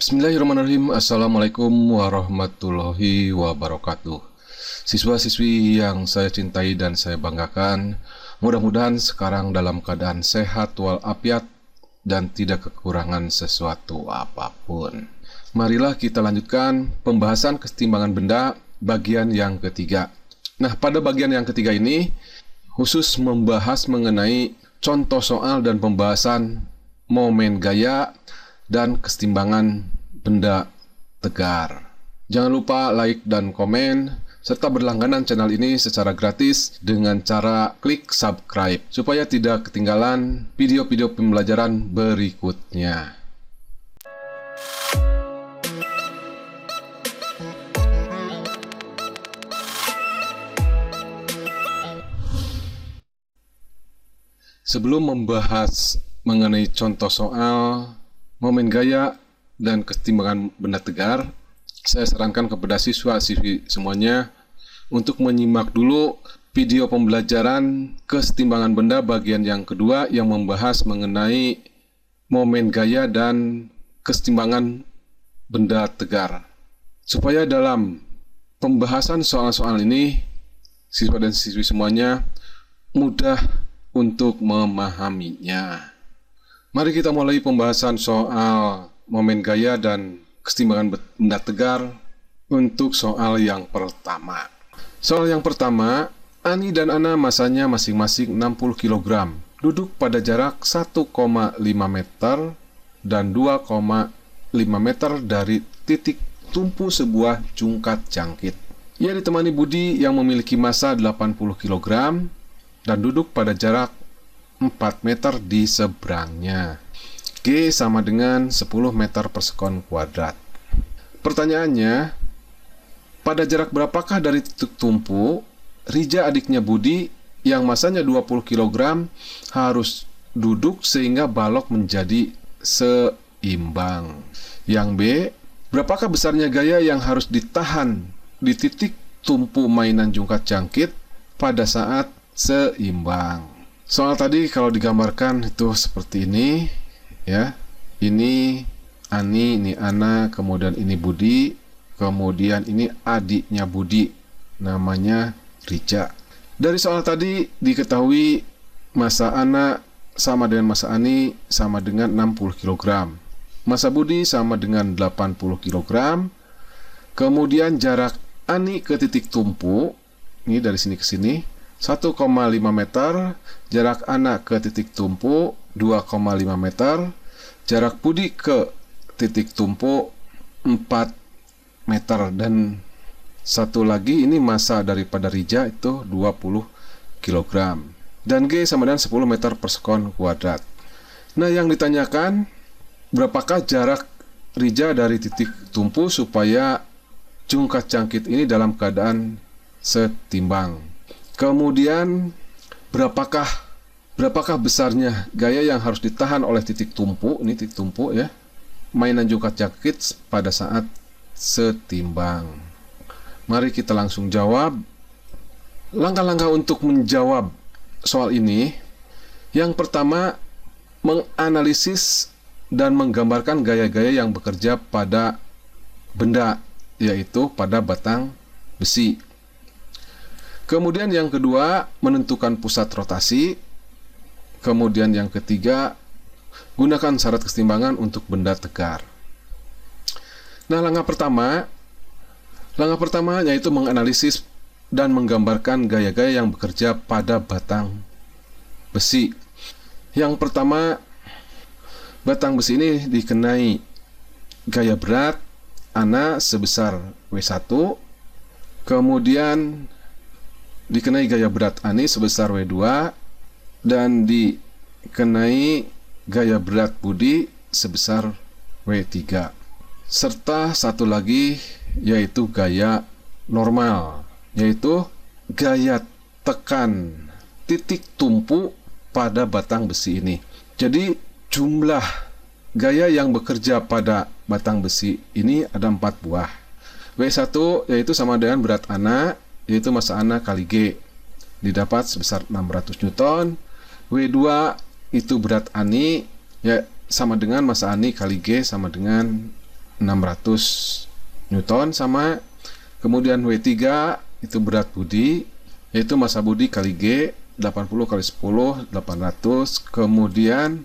Bismillahirrahmanirrahim. Assalamualaikum warahmatullahi wabarakatuh. Siswa-siswi yang saya cintai dan saya banggakan, mudah-mudahan sekarang dalam keadaan sehat walafiat dan tidak kekurangan sesuatu apapun. Marilah kita lanjutkan pembahasan kesetimbangan benda bagian yang ketiga. Nah, pada bagian yang ketiga ini khusus membahas mengenai contoh soal dan pembahasan momen gaya dan kesetimbangan benda tegar. Jangan lupa like dan komen, serta berlangganan channel ini secara gratis dengan cara klik subscribe, supaya tidak ketinggalan video-video pembelajaran berikutnya. Sebelum membahas mengenai contoh soal, momen gaya, dan kesetimbangan benda tegar, saya sarankan kepada siswa-siswi semuanya untuk menyimak dulu video pembelajaran kesetimbangan benda bagian yang kedua yang membahas mengenai momen gaya dan kesetimbangan benda tegar. Supaya dalam pembahasan soal-soal ini, siswa dan siswi semuanya mudah untuk memahaminya. Mari kita mulai pembahasan soal momen gaya dan kesetimbangan benda tegar untuk soal yang pertama. Soal yang pertama, Ani dan Ana masanya masing-masing 60 kg, duduk pada jarak 1,5 meter dan 2,5 meter dari titik tumpu sebuah jungkat jangkit. Ia ditemani Budi yang memiliki massa 80 kg dan duduk pada jarak 4 meter di seberangnya. G sama dengan 10 meter per sekon kuadrat. Pertanyaannya, pada jarak berapakah dari titik tumpu, Rija adiknya Budi yang masanya 20 kg harus duduk sehingga balok menjadi seimbang? Yang B, berapakah besarnya gaya yang harus ditahan di titik tumpu mainan jungkat jangkit pada saat seimbang? Soal tadi kalau digambarkan itu seperti ini, ya. Ini Ani, ini Ana, kemudian ini Budi, kemudian ini adiknya Budi, namanya Rija. Dari soal tadi diketahui massa Ana sama dengan massa Ani sama dengan 60 kg. Massa Budi sama dengan 80 kg. Kemudian jarak Ani ke titik tumpu, ini dari sini ke sini, 1,5 meter, jarak Ana ke titik tumpu 2,5 meter, jarak Budi ke titik tumpu 4 meter, dan satu lagi ini massa daripada Rija itu 20 kg, dan G sama dengan 10 meter per sekon kuadrat. Nah, yang ditanyakan berapakah jarak Rija dari titik tumpu supaya jungkat jangkit ini dalam keadaan setimbang. Kemudian berapakah besarnya gaya yang harus ditahan oleh titik tumpu, ini titik tumpu ya, mainan jungkat jangkit pada saat setimbang. Mari kita langsung jawab. Langkah-langkah untuk menjawab soal ini. Yang pertama, menganalisis dan menggambarkan gaya-gaya yang bekerja pada benda, yaitu pada batang besi. Kemudian yang kedua, menentukan pusat rotasi. Kemudian yang ketiga, gunakan syarat kesetimbangan untuk benda tegar. Nah, langkah pertama yaitu menganalisis dan menggambarkan gaya-gaya yang bekerja pada batang besi. Yang pertama, batang besi ini dikenai gaya berat Ana sebesar W1, kemudian dikenai gaya berat Ani sebesar W2, dan dikenai gaya berat Budi sebesar W3, serta satu lagi yaitu gaya normal, yaitu gaya tekan titik tumpu pada batang besi ini. Jadi jumlah gaya yang bekerja pada batang besi ini ada 4 buah. W1 yaitu sama dengan berat Ana, yaitu massa Ana kali G, didapat sebesar 600 Newton. W2 itu berat Ani, ya sama dengan massa Ani kali G sama dengan 600 Newton sama. Kemudian W3 itu berat budi, yaitu massa budi kali G, 80 kali 10, 800. Kemudian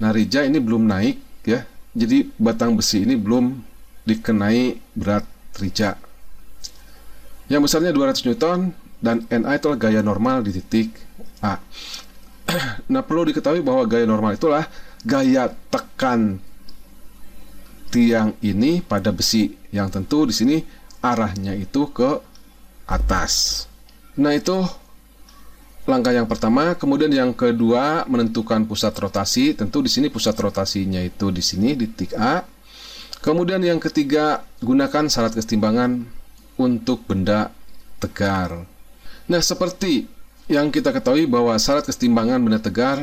Rija ini belum naik ya. Jadi batang besi ini belum dikenai berat Rija. Yang besarnya 200 Newton dan NA itu gaya normal di titik A. Nah, perlu diketahui bahwa gaya normal itulah gaya tekan tiang ini pada besi, yang tentu di sini arahnya itu ke atas. Nah, itu langkah yang pertama. Kemudian yang kedua, menentukan pusat rotasi. Tentu di sini pusat rotasinya itu di sini di titik A. Kemudian yang ketiga, gunakan syarat kesetimbangan untuk benda tegar. Nah, seperti yang kita ketahui bahwa syarat kesetimbangan benda tegar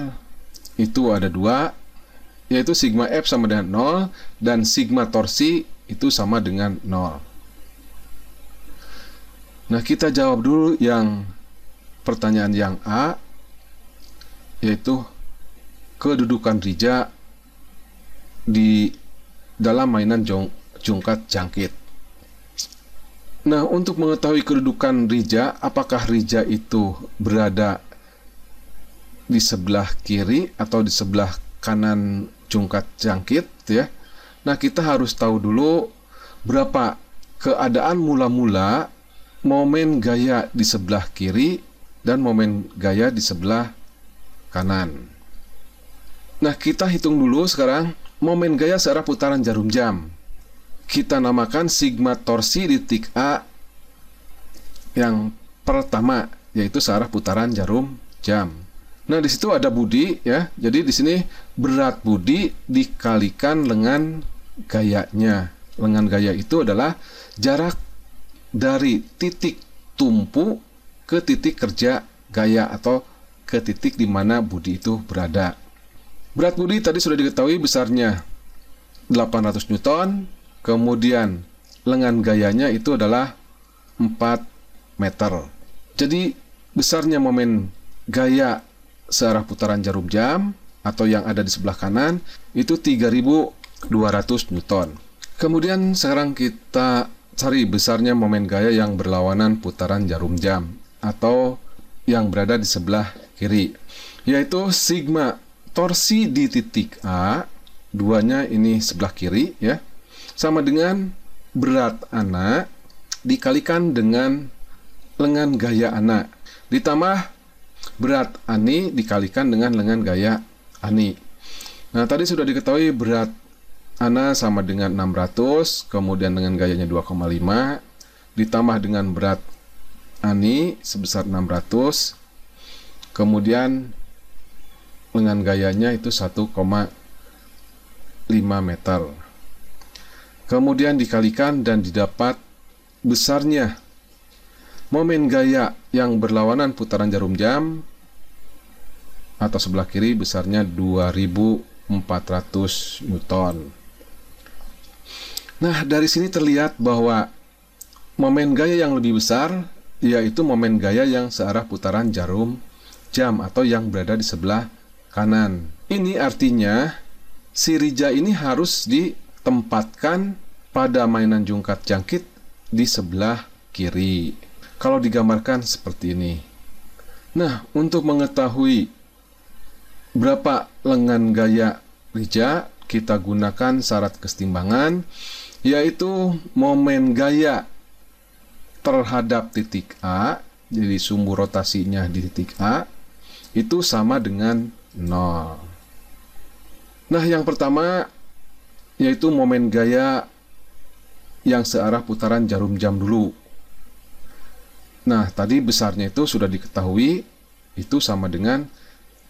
itu ada dua, yaitu sigma F sama dengan 0 dan sigma torsi itu sama dengan 0. Nah, kita jawab dulu yang pertanyaan yang A, yaitu kedudukan Rija di dalam mainan jungkat jangkit. Nah, untuk mengetahui kedudukan Rija, apakah Rija itu berada di sebelah kiri atau di sebelah kanan jungkat jangkit ya. Nah, kita harus tahu dulu berapa keadaan mula-mula momen gaya di sebelah kiri dan momen gaya di sebelah kanan. Nah, kita hitung dulu sekarang momen gaya searah putaran jarum jam. Kita namakan sigma torsi di titik A yang pertama, yaitu searah putaran jarum jam. Nah, di situ ada budi ya. Jadi di sini berat budi dikalikan lengan gayanya. Lengan gaya itu adalah jarak dari titik tumpu ke titik kerja gaya atau ke titik di mana budi itu berada. Berat budi tadi sudah diketahui besarnya 800 Newton. Kemudian lengan gayanya itu adalah 4 meter. Jadi besarnya momen gaya searah putaran jarum jam atau yang ada di sebelah kanan itu 3200 Newton. Kemudian sekarang kita cari besarnya momen gaya yang berlawanan putaran jarum jam atau yang berada di sebelah kiri, yaitu sigma torsi di titik A, duanya ini sebelah kiri ya, sama dengan berat ana dikalikan dengan lengan gaya ana ditambah berat ani dikalikan dengan lengan gaya ani. Nah, tadi sudah diketahui berat ana sama dengan 600, kemudian dengan gayanya 2,5 ditambah dengan berat ani sebesar 600, kemudian lengan gayanya itu 1,5 meter. Kemudian dikalikan dan didapat besarnya momen gaya yang berlawanan putaran jarum jam atau sebelah kiri besarnya 2400 Newton. Nah, dari sini terlihat bahwa momen gaya yang lebih besar yaitu momen gaya yang searah putaran jarum jam atau yang berada di sebelah kanan. Ini artinya si Rija ini harus ditempatkan pada mainan jungkat jangkit di sebelah kiri. Kalau digambarkan seperti ini. Nah, untuk mengetahui berapa lengan gaya Rija, kita gunakan syarat kesetimbangan, yaitu momen gaya terhadap titik A, jadi sumbu rotasinya di titik A, itu sama dengan 0. Nah, yang pertama yaitu momen gaya yang searah putaran jarum jam dulu. Nah, tadi besarnya itu sudah diketahui, itu sama dengan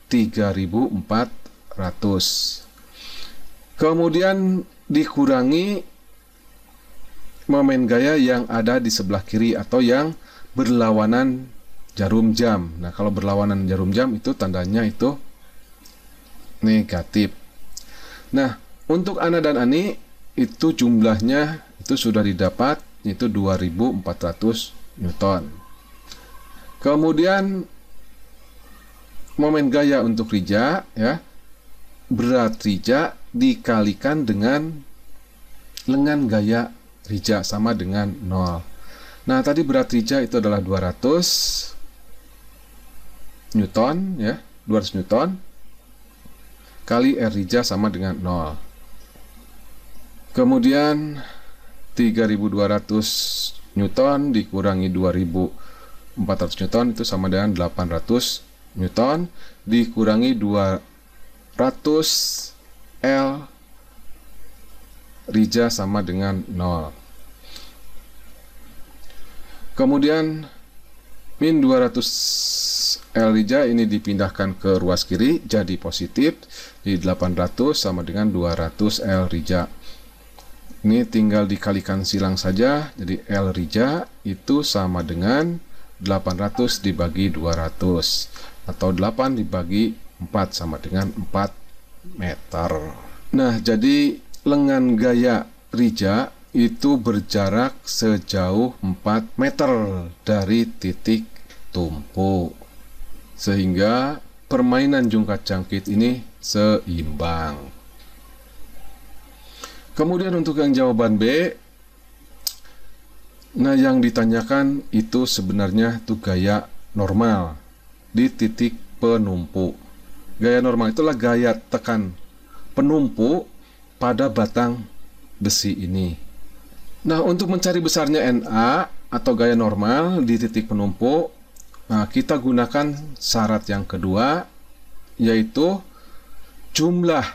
3400. Kemudian dikurangi momen gaya yang ada di sebelah kiri atau yang berlawanan jarum jam. Nah, kalau berlawanan jarum jam itu tandanya itu negatif. Nah, untuk ana dan ani itu jumlahnya itu sudah didapat, itu 2400 Newton. Kemudian momen gaya untuk Rija ya, berat Rija dikalikan dengan lengan gaya Rija sama dengan 0. Nah, tadi berat Rija itu adalah 200 Newton ya, 200 Newton kali R Rija sama dengan 0. Kemudian 3200 Newton dikurangi 2400 Newton itu sama dengan 800 Newton dikurangi 200 L Rija sama dengan 0. Kemudian min 200 L Rija ini dipindahkan ke ruas kiri jadi positif, di 800 sama dengan 200 L Rija. Ini tinggal dikalikan silang saja, jadi L Rija itu sama dengan 800 dibagi 200 atau 8 dibagi 4 sama dengan 4 meter. Nah, jadi lengan gaya Rija itu berjarak sejauh 4 meter dari titik tumpu, sehingga permainan jungkat jangkit ini seimbang. Kemudian untuk yang jawaban B, nah yang ditanyakan itu sebenarnya itu gaya normal di titik penumpu. Gaya normal itulah gaya tekan penumpu pada batang besi ini. Nah, untuk mencari besarnya NA atau gaya normal di titik penumpu, nah, kita gunakan syarat yang kedua, yaitu jumlah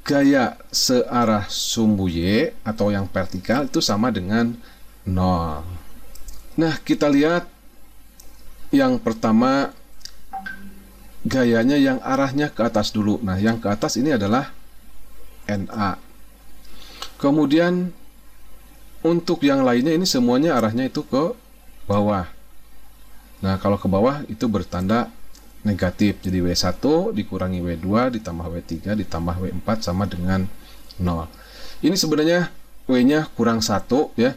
gaya searah sumbu Y atau yang vertikal itu sama dengan 0. Nah, kita lihat yang pertama, gayanya yang arahnya ke atas dulu. Nah, yang ke atas ini adalah NA. Kemudian untuk yang lainnya ini semuanya arahnya itu ke bawah. Nah, kalau ke bawah itu bertanda negatif. Jadi W1 dikurangi W2 ditambah W3 ditambah W4 sama dengan 0. Ini sebenarnya W-nya kurang 1 ya,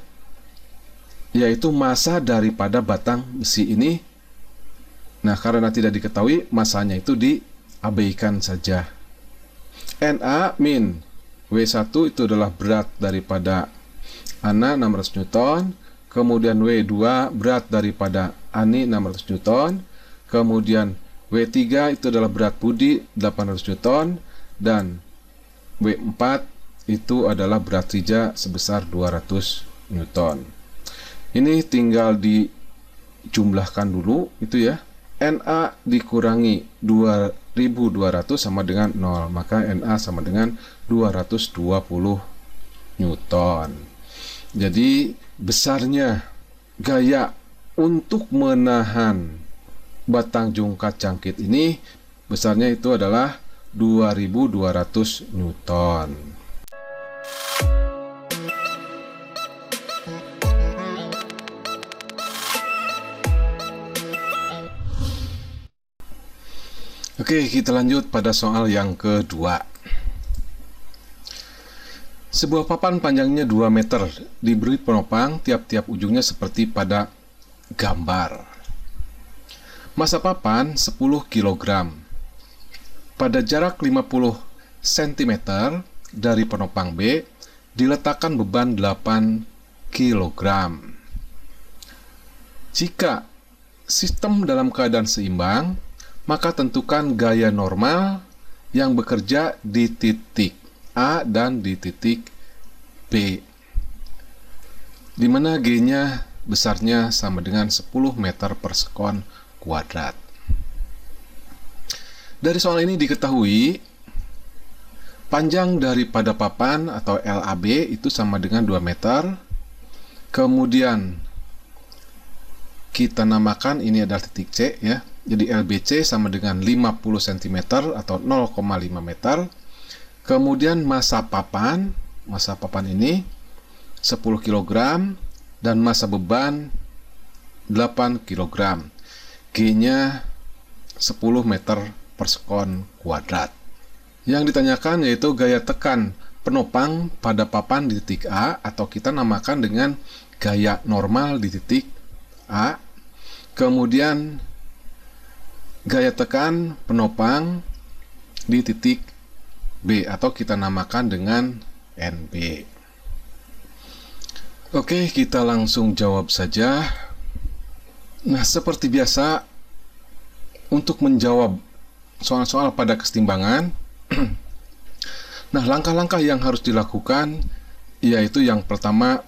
yaitu massa daripada batang besi ini. Nah, karena tidak diketahui massanya itu diabaikan saja. NA min W1 itu adalah berat daripada ANA 600 Newton, kemudian W2 berat daripada ANI 600 Newton, kemudian W3 itu adalah berat Budi 800 Newton, dan W4 itu adalah berat Rija sebesar 200 Newton. Ini tinggal dijumlahkan dulu itu ya. NA dikurangi 2200 sama dengan 0, maka NA sama dengan 220 Newton. Jadi besarnya gaya untuk menahan batang jungkat jangkit ini besarnya itu adalah 2200 Newton. Oke, kita lanjut pada soal yang kedua. Sebuah papan panjangnya 2 meter diberi penopang tiap-tiap ujungnya seperti pada gambar. Massa papan 10 kg. Pada jarak 50 cm dari penopang B diletakkan beban 8 kg. Jika sistem dalam keadaan seimbang, maka tentukan gaya normal yang bekerja di titik A dan di titik B, di mana G-nya besarnya sama dengan 10 meter per sekon kuadrat. Dari soal ini diketahui panjang daripada papan atau LAB itu sama dengan 2 meter. Kemudian kita namakan ini adalah titik C ya. Jadi LBC sama dengan 50 cm atau 0,5 meter. Kemudian massa papan ini 10 kg dan massa beban 8 kg. G-nya 10 meter per sekon kuadrat. Yang ditanyakan yaitu gaya tekan penopang pada papan di titik A atau kita namakan dengan gaya normal di titik A. Kemudian gaya tekan penopang di titik B atau kita namakan dengan NB. Oke, kita langsung jawab saja. Nah, seperti biasa, untuk menjawab soal-soal pada kesetimbangan, nah, langkah-langkah yang harus dilakukan yaitu yang pertama,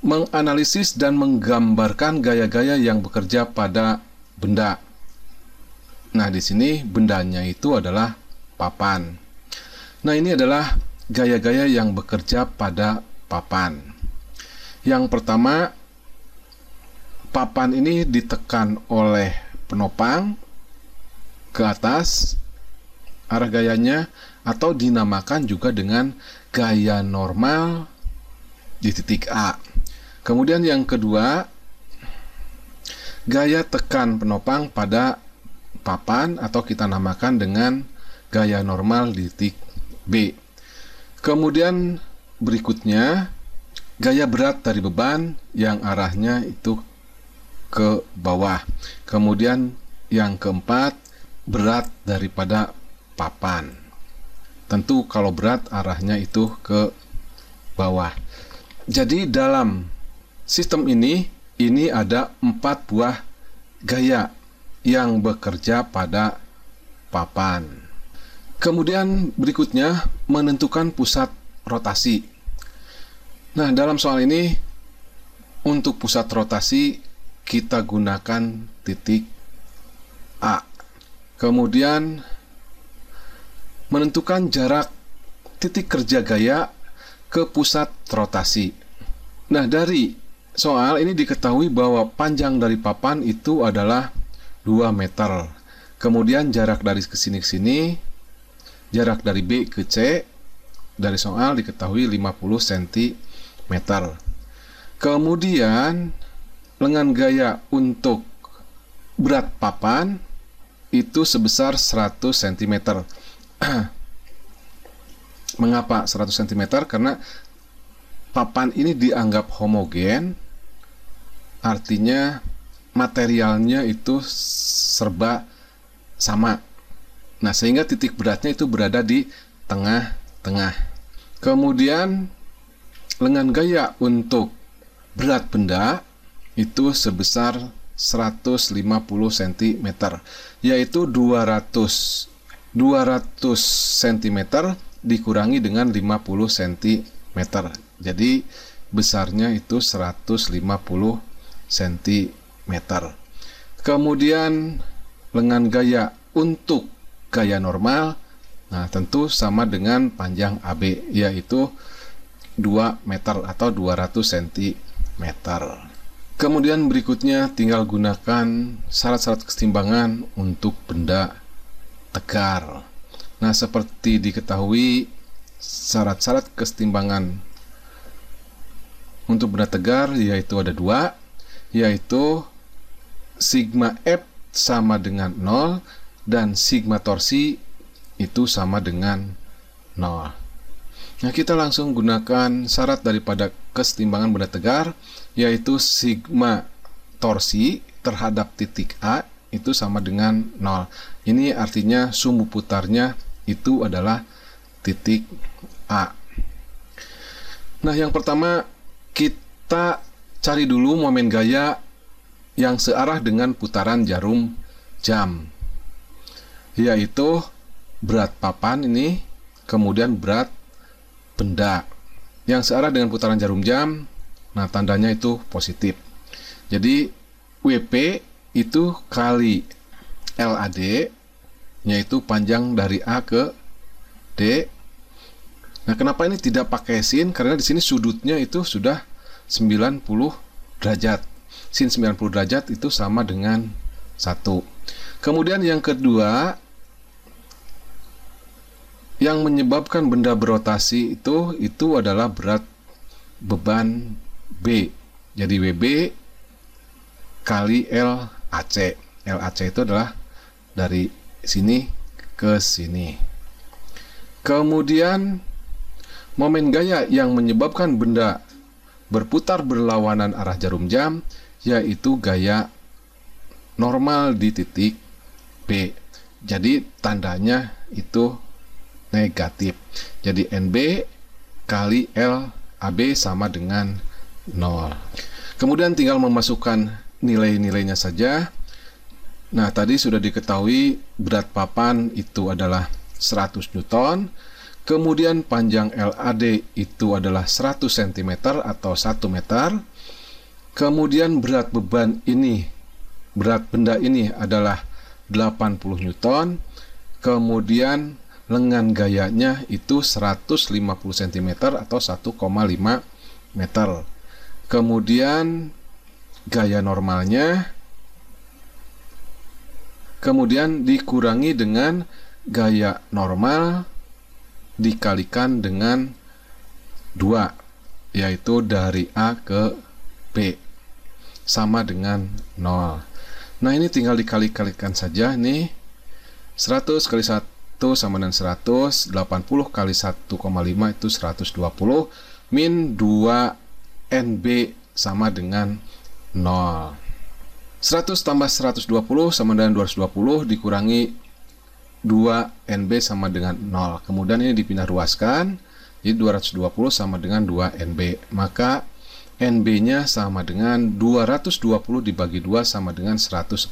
menganalisis dan menggambarkan gaya-gaya yang bekerja pada benda. Nah, di sini bendanya itu adalah papan. Nah, ini adalah gaya-gaya yang bekerja pada papan. Yang pertama, papan ini ditekan oleh penopang ke atas arah gayanya, atau dinamakan juga dengan gaya normal di titik A. Kemudian yang kedua, gaya tekan penopang pada papan atau kita namakan dengan gaya normal di titik B. Kemudian berikutnya, gaya berat dari beban yang arahnya itu ke bawah. Kemudian yang keempat, berat daripada papan. Tentu kalau berat arahnya itu ke bawah. Jadi dalam sistem ini ada 4 buah gaya yang bekerja pada papan. Kemudian berikutnya, menentukan pusat rotasi. Nah, dalam soal ini untuk pusat rotasi kita gunakan titik A. Kemudian menentukan jarak titik kerja gaya ke pusat rotasi. Nah, dari soal ini diketahui bahwa panjang dari papan itu adalah 2 meter. Kemudian jarak dari kesini ke sini, jarak dari B ke C, dari soal diketahui 50 cm. Kemudian lengan gaya untuk berat papan itu sebesar 100 cm. Mengapa 100 cm? Karena papan ini dianggap homogen, artinya materialnya itu serba sama. Nah, sehingga titik beratnya itu berada di tengah-tengah. Kemudian lengan gaya untuk berat benda itu sebesar 150 cm, yaitu 200 cm dikurangi dengan 50 cm. Jadi besarnya itu 150 cm. Kemudian lengan gaya untuk gaya normal, nah tentu sama dengan panjang AB, yaitu 2 meter atau 200 cm. Kemudian berikutnya tinggal gunakan syarat-syarat kesetimbangan untuk benda tegar. Nah, seperti diketahui, syarat-syarat kesetimbangan untuk benda tegar yaitu ada 2, yaitu sigma F sama dengan 0 dan sigma torsi itu sama dengan 0. Nah, kita langsung gunakan syarat daripada kesetimbangan benda tegar, yaitu sigma torsi terhadap titik A itu sama dengan 0. Ini artinya sumbu putarnya itu adalah titik A. Nah, yang pertama kita cari dulu momen gaya yang searah dengan putaran jarum jam, yaitu berat papan ini, kemudian berat benda yang searah dengan putaran jarum jam. Nah, tandanya itu positif. Jadi WP itu kali LAD, yaitu panjang dari A ke D. Nah, kenapa ini tidak pakai sin? Karena di sini sudutnya itu sudah 90 derajat. Sin 90 derajat itu sama dengan 1. Kemudian yang kedua, yang menyebabkan benda berotasi itu adalah berat beban B. Jadi WB kali LAC. LAC itu adalah dari sini ke sini. Kemudian momen gaya yang menyebabkan benda berputar berlawanan arah jarum jam yaitu gaya normal di titik B. Jadi tandanya itu negatif. Jadi NB kali LAB sama dengan 0. Kemudian tinggal memasukkan nilai-nilainya saja. Nah, tadi sudah diketahui berat papan itu adalah 100 Newton. Kemudian panjang LAD itu adalah 100 cm atau 1 meter. Kemudian berat benda ini adalah 80 Newton. Kemudian lengan gayanya itu 150 cm atau 1,5 meter. Kemudian gaya normalnya kemudian dikurangi dengan gaya normal dikalikan dengan 2, yaitu dari A ke B sama dengan 0. Nah, ini tinggal dikali-kalikan saja nih. 100 kali 1 sama dengan 100, 80 kali 1,5 itu 120, min 2 NB sama dengan 0. 100 tambah 120 sama dengan 220 dikurangi 2 NB sama dengan 0. Kemudian ini dipindah ruaskan, jadi 220 sama dengan 2 NB. Maka NB-nya sama dengan 220 dibagi 2 sama dengan 110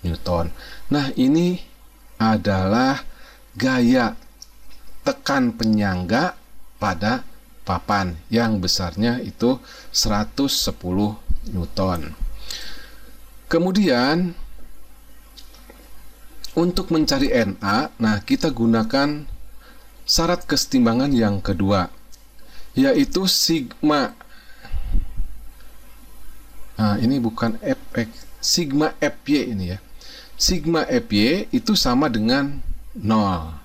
Newton. Nah, ini adalah gaya tekan penyangga pada papan yang besarnya itu 110 Newton. Kemudian untuk mencari NA, nah kita gunakan syarat kesetimbangan yang kedua, yaitu sigma. Nah, ini bukan Fx, sigma Fy ini ya. Sigma Fy itu sama dengan 0.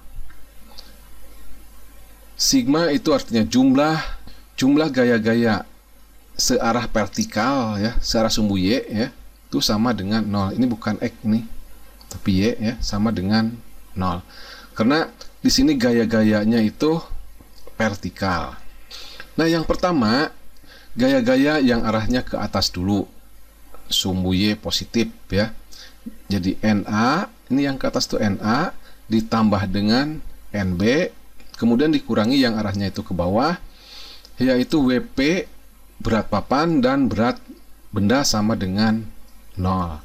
Sigma itu artinya jumlah gaya-gaya searah vertikal ya, searah sumbu Y ya, itu sama dengan 0. Ini bukan X nih, tapi Y ya, sama dengan 0. Karena di sini gaya-gayanya itu vertikal. Nah, yang pertama, gaya-gaya yang arahnya ke atas dulu. Sumbu Y positif ya. Jadi NA, ini yang ke atas itu NA ditambah dengan NB, kemudian dikurangi yang arahnya itu ke bawah, yaitu WP berat papan dan berat benda sama dengan 0.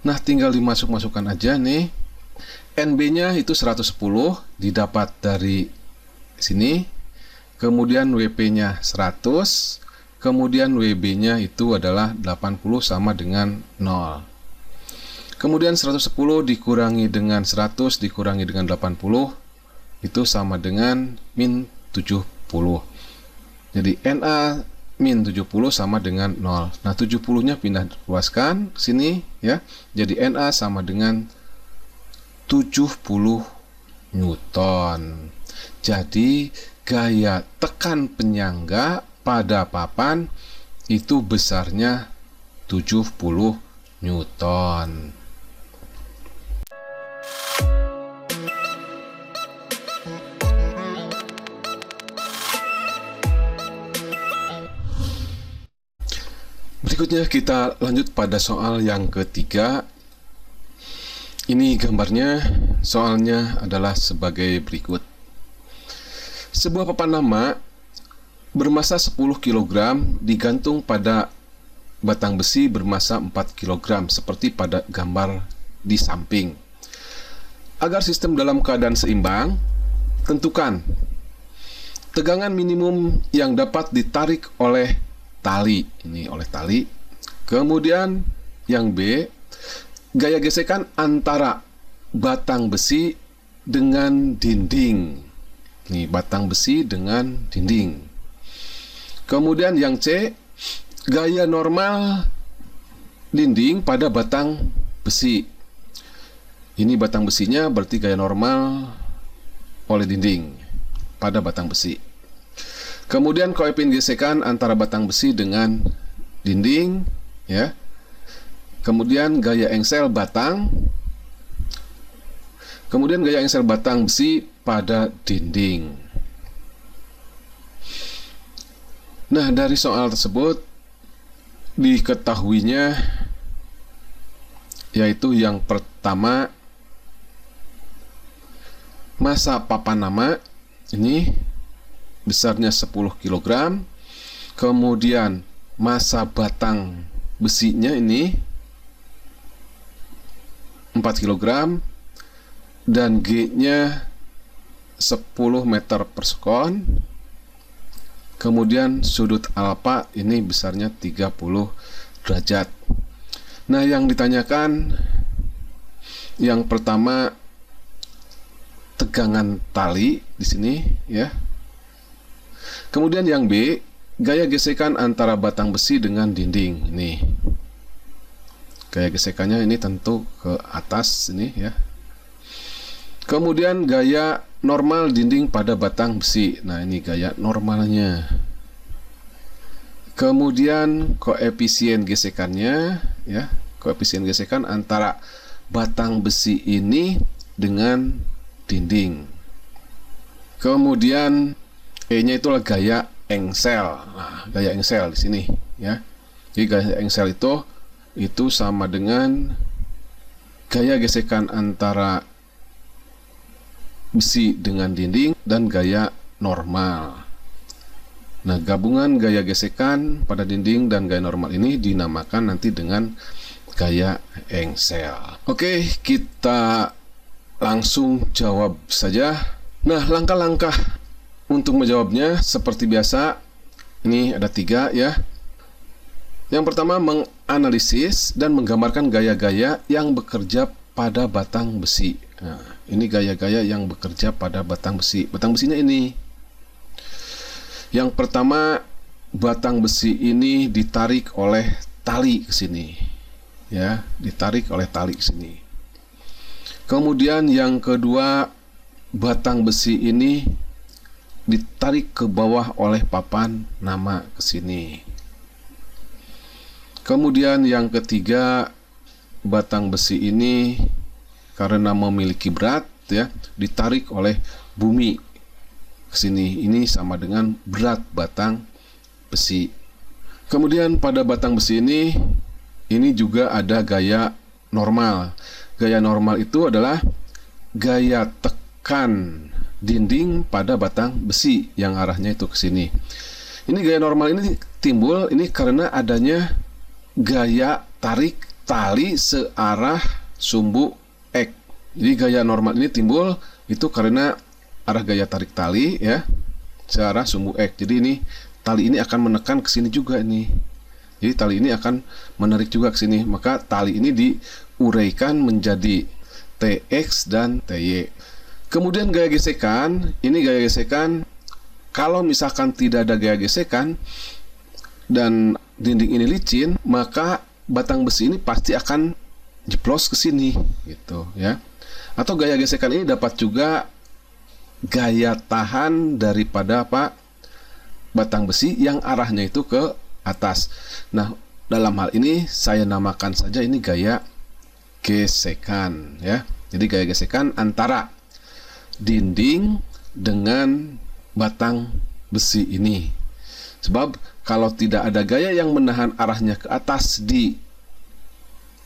Nah, tinggal dimasuk-masukkan aja nih. NB-nya itu 110 didapat dari sini. Kemudian WP-nya 100. Kemudian WB-nya itu adalah 80 sama dengan 0. Kemudian 110 dikurangi dengan 100 dikurangi dengan 80 itu sama dengan min 70. Jadi NA min 70 sama dengan 0. Nah, 70-nya pindah luaskan ke sini ya. Jadi NA sama dengan 70 Newton. Jadi gaya tekan penyangga pada papan itu besarnya 70 Newton. Berikutnya kita lanjut pada soal yang ketiga. Ini gambarnya, soalnya adalah sebagai berikut. Sebuah papan nama bermasa 10 kg digantung pada batang besi bermasa 4 kg seperti pada gambar di samping. Agar sistem dalam keadaan seimbang, tentukan tegangan minimum yang dapat ditarik oleh tali, ini oleh tali. Kemudian yang B, gaya gesekan antara batang besi dengan dinding. Ini batang besi dengan dinding. Kemudian yang C, gaya normal dinding pada batang besi. Ini batang besinya berarti gaya normal oleh dinding pada batang besi. Kemudian koefisien gesekan antara batang besi dengan dinding ya. Kemudian gaya engsel batang. Kemudian gaya engsel batang besi pada dinding. Nah, dari soal tersebut diketahuinya yaitu yang pertama, massa papan nama ini besarnya 10 kg. Kemudian massa batang besinya ini 4 kg dan G-nya 10 meter per sekon. Kemudian sudut alfa ini besarnya 30 derajat. Nah, yang ditanyakan yang pertama tegangan tali di sini ya. Kemudian yang B, gaya gesekan antara batang besi dengan dinding. Nih. Gaya gesekannya ini tentu ke atas ini ya. Kemudian gaya normal dinding pada batang besi. Nah, ini gaya normalnya. Kemudian koefisien gesekannya ya, koefisien gesekan antara batang besi ini dengan dinding. Kemudian E-nya itulah gaya engsel. Nah, gaya engsel di sini ya. Jadi gaya engsel itu sama dengan gaya gesekan antara besi dengan dinding dan gaya normal. Nah, gabungan gaya gesekan pada dinding dan gaya normal ini dinamakan nanti dengan gaya engsel. Oke, kita langsung jawab saja. Nah, langkah-langkah untuk menjawabnya seperti biasa, ini ada 3 ya. Yang pertama, menganalisis dan menggambarkan gaya-gaya yang bekerja pada batang besi. Nah, ini gaya-gaya yang bekerja pada batang besi. Batang besinya ini. Yang pertama, batang besi ini ditarik oleh tali ke sini. Ya, ditarik oleh tali ke sini. Kemudian yang kedua, batang besi ini ditarik ke bawah oleh papan nama ke sini. Kemudian yang ketiga, batang besi ini karena memiliki berat ya, ditarik oleh bumi ke sini. Ini sama dengan berat batang besi. Kemudian pada batang besi ini juga ada gaya normal. Gaya normal itu adalah gaya tekan dinding pada batang besi yang arahnya itu ke sini. Ini gaya normal ini timbul ini karena adanya gaya tarik tali searah sumbu X. Jadi gaya normal ini timbul itu karena arah gaya tarik tali ya searah sumbu X. Jadi ini tali ini akan menekan ke sini juga ini. Jadi tali ini akan menarik juga ke sini. Maka tali ini diuraikan menjadi TX dan TY. Kemudian gaya gesekan, ini gaya gesekan kalau misalkan tidak ada gaya gesekan dan dinding ini licin, maka batang besi ini pasti akan jeplos ke sini gitu ya. Atau gaya gesekan ini dapat juga gaya tahan daripada batang besi yang arahnya itu ke atas. Nah, dalam hal ini saya namakan saja ini gaya gesekan ya. Jadi gaya gesekan antara dinding dengan batang besi ini. Sebab kalau tidak ada gaya yang menahan arahnya ke atas di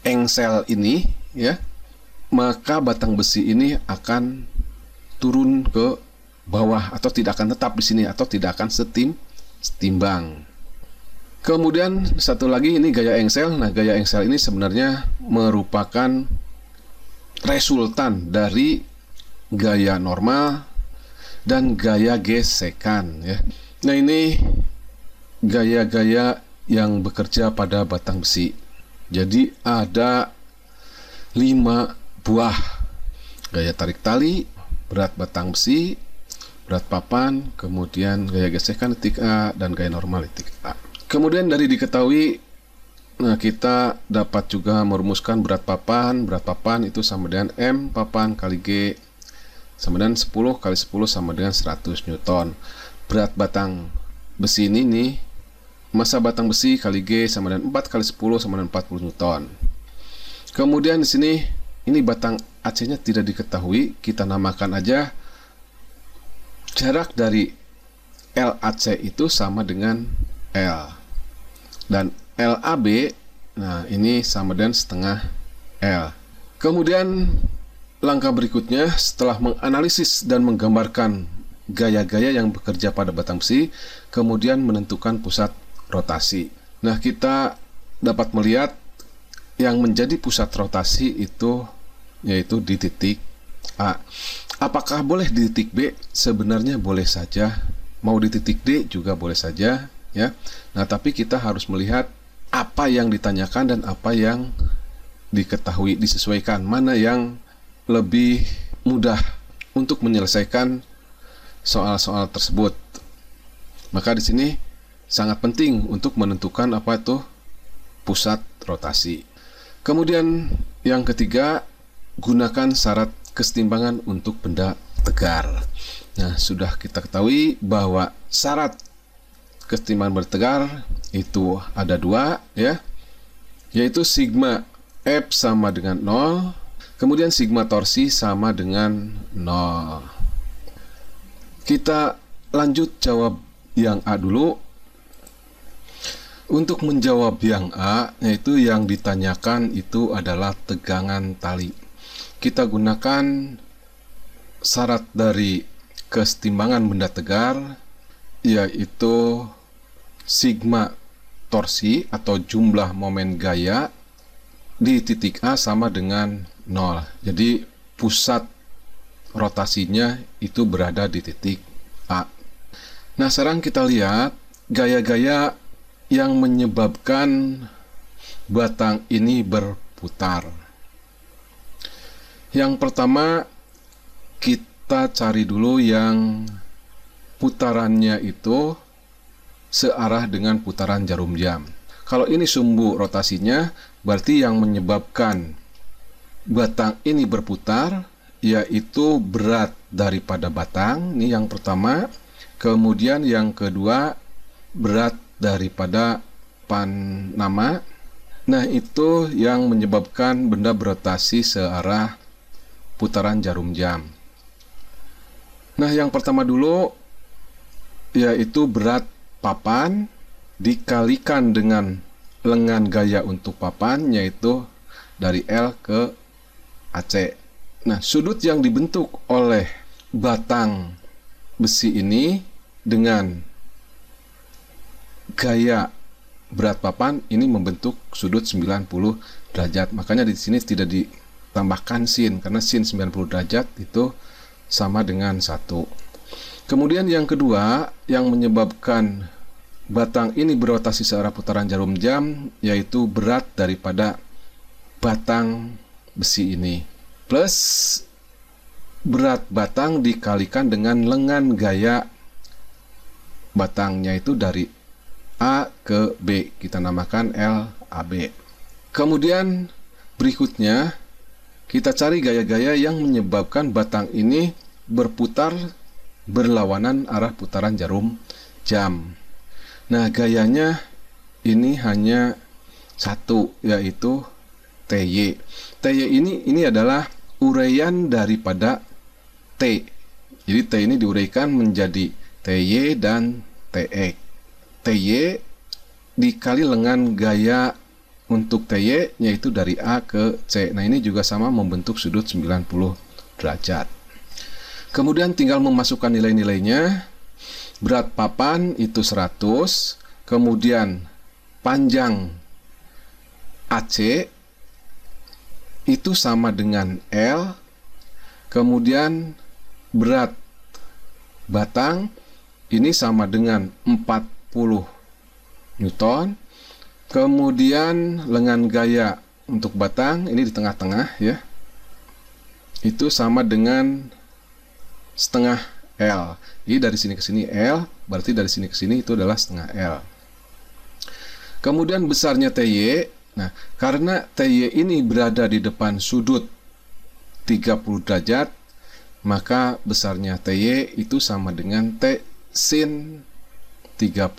engsel ini ya, maka batang besi ini akan turun ke bawah atau tidak akan tetap di sini atau tidak akan setimbang. Kemudian satu lagi ini gaya engsel. Nah, gaya engsel ini sebenarnya merupakan resultan dari gaya normal dan gaya gesekan ya. Nah, ini gaya-gaya yang bekerja pada batang besi. Jadi ada 5 buah gaya tarik tali, berat batang besi, berat papan, kemudian gaya gesekan titik A dan gaya normal titik A. Kemudian dari diketahui, nah kita dapat juga merumuskan berat papan. Berat papan itu sama dengan M papan kali G sama dengan 10 kali 10 sama dengan 100 Newton. Berat batang besi ini nih, massa batang besi kali G sama dengan 4 kali 10 sama dengan 40 Newton. Kemudian di sini ini batang AC-nya tidak diketahui, kita namakan aja jarak dari LAC itu sama dengan L. Dan LAB, nah ini sama dengan setengah L. Kemudian langkah berikutnya setelah menganalisis dan menggambarkan gaya-gaya yang bekerja pada batang besi, kemudian menentukan pusat rotasi. Nah, kita dapat melihat yang menjadi pusat rotasi itu yaitu di titik A. Apakah boleh di titik B? Sebenarnya boleh saja. Mau di titik D juga boleh saja, ya. Nah, tapi kita harus melihat apa yang ditanyakan dan apa yang diketahui, disesuaikan, mana yang lebih mudah untuk menyelesaikan soal-soal tersebut. Maka di sini sangat penting untuk menentukan apa itu pusat rotasi. Kemudian yang ketiga, gunakan syarat kesetimbangan untuk benda tegar. Nah, sudah kita ketahui bahwa syarat kesetimbangan benda tegar itu ada dua, ya, yaitu sigma F sama dengan 0, kemudian sigma torsi sama dengan 0. Kita lanjut jawab yang A dulu. Untuk menjawab yang A, yaitu yang ditanyakan itu adalah tegangan tali. Kita gunakan syarat dari kesetimbangan benda tegar, yaitu sigma torsi atau jumlah momen gaya di titik A sama dengan 0. Jadi pusat rotasinya itu berada di titik A. Nah, sekarang kita lihat gaya-gaya yang menyebabkan batang ini berputar. Yang pertama, kita cari dulu yang putarannya itu searah dengan putaran jarum jam. Kalau ini sumbu rotasinya, berarti yang menyebabkan batang ini berputar yaitu berat daripada batang. Ini yang pertama. Kemudian yang kedua, berat daripada panama. Nah, itu yang menyebabkan benda berotasi searah putaran jarum jam. Nah, yang pertama dulu yaitu berat papan dikalikan dengan lengan gaya untuk papan, yaitu dari L ke AC. Nah, sudut yang dibentuk oleh batang besi ini dengan gaya berat papan ini membentuk sudut 90 derajat. Makanya di sini tidak ditambahkan sin, karena sin 90 derajat itu sama dengan 1. Kemudian yang kedua yang menyebabkan batang ini berotasi searah putaran jarum jam yaitu berat daripada batang besi ini plus berat batang dikalikan dengan lengan gaya batangnya itu dari A ke B, kita namakan LAB. Kemudian berikutnya kita cari gaya-gaya yang menyebabkan batang ini berputar berlawanan arah putaran jarum jam. Nah, gayanya ini hanya satu, yaitu TY. TY ini adalah uraian daripada T. Jadi T ini diuraikan menjadi TY dan TX. TY dikali lengan gaya untuk TY yaitu dari A ke C. Nah, ini juga sama membentuk sudut 90 derajat. Kemudian tinggal memasukkan nilai-nilainya. Berat papan itu 100, kemudian panjang AC itu sama dengan L, kemudian berat batang ini sama dengan 40 Newton, kemudian lengan gaya untuk batang ini di tengah-tengah, ya, itu sama dengan setengah L. Jadi dari sini ke sini L, berarti dari sini ke sini itu adalah setengah L. Kemudian besarnya TY. Nah, karena TY ini berada di depan sudut 30 derajat, maka besarnya TY itu sama dengan T sin 30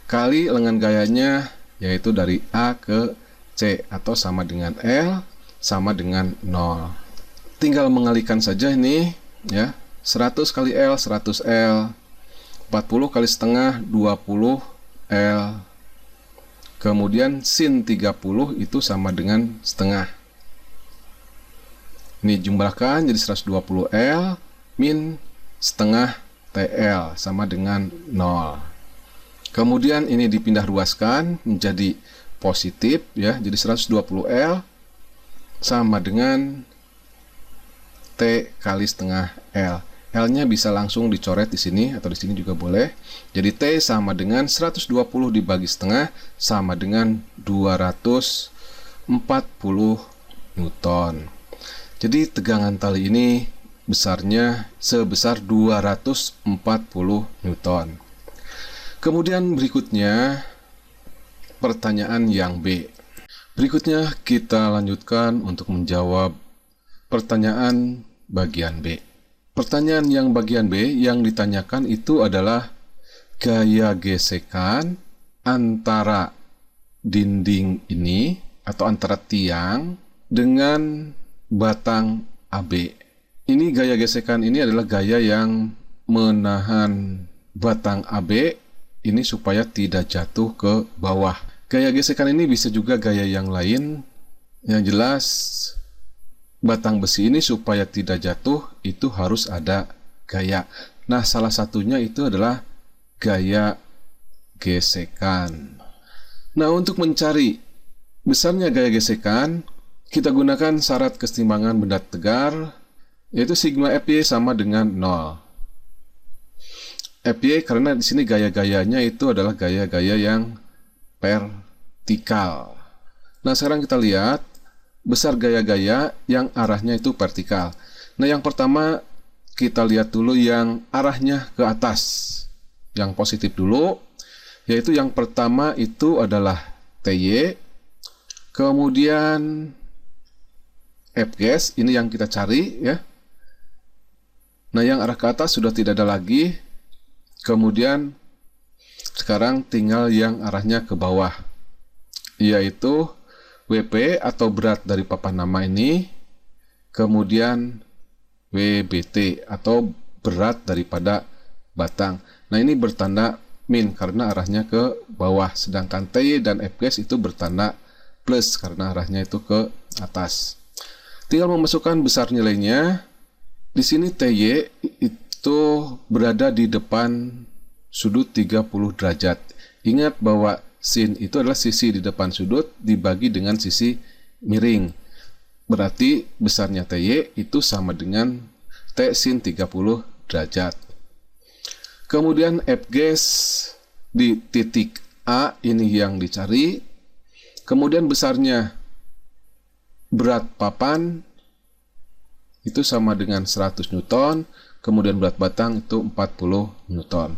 kali lengan gayanya, yaitu dari A ke C, atau sama dengan L sama dengan 0. Tinggal mengalihkan saja ini, ya. 100 kali L 100 L, 40 kali setengah 20 L, kemudian sin 30 itu sama dengan setengah. Ini jumlahkan jadi 120 L min setengah TL sama dengan 0. Kemudian ini dipindah ruaskan menjadi positif ya. Jadi 120L sama dengan T kali setengah L. L-nya bisa langsung dicoret di sini atau di sini juga boleh. Jadi T sama dengan 120 dibagi setengah sama dengan 240 Newton. Jadi tegangan tali ini besarnya sebesar 240 Newton. Kemudian berikutnya pertanyaan yang B. Berikutnya kita lanjutkan untuk menjawab pertanyaan bagian B. Pertanyaan yang bagian B yang ditanyakan itu adalah gaya gesekan antara dinding ini atau antara tiang dengan batang AB. Ini gaya gesekan ini adalah gaya yang menahan batang AB ini supaya tidak jatuh ke bawah. Gaya gesekan ini bisa juga gaya yang lain. Yang jelas batang besi ini supaya tidak jatuh itu harus ada gaya. Nah, salah satunya itu adalah gaya gesekan. Nah, untuk mencari besarnya gaya gesekan, kita gunakan syarat kesetimbangan benda tegar, yaitu sigma Fy sama dengan 0. Fy karena di sini gaya-gayanya itu adalah gaya-gaya yang vertikal. Nah, sekarang kita lihat besar gaya-gaya yang arahnya itu vertikal. Nah, yang pertama kita lihat dulu yang arahnya ke atas. Yang positif dulu, yaitu yang pertama itu adalah Ty, kemudian Fgs, ini yang kita cari ya. Nah, yang arah ke atas sudah tidak ada lagi. Kemudian sekarang tinggal yang arahnya ke bawah, yaitu WP atau berat dari papan nama ini, kemudian WBT atau berat daripada batang. Nah, ini bertanda min karena arahnya ke bawah, sedangkan Ty dan Fgs itu bertanda plus karena arahnya itu ke atas. Tinggal memasukkan besar nilainya. Di sini Ty itu berada di depan sudut 30 derajat. Ingat bahwa sin itu adalah sisi di depan sudut dibagi dengan sisi miring. Berarti besarnya Ty itu sama dengan T sin 30 derajat. Kemudian Fgs di titik A ini yang dicari. Kemudian besarnya berat papan itu sama dengan 100 Newton. Kemudian berat batang itu 40 Newton.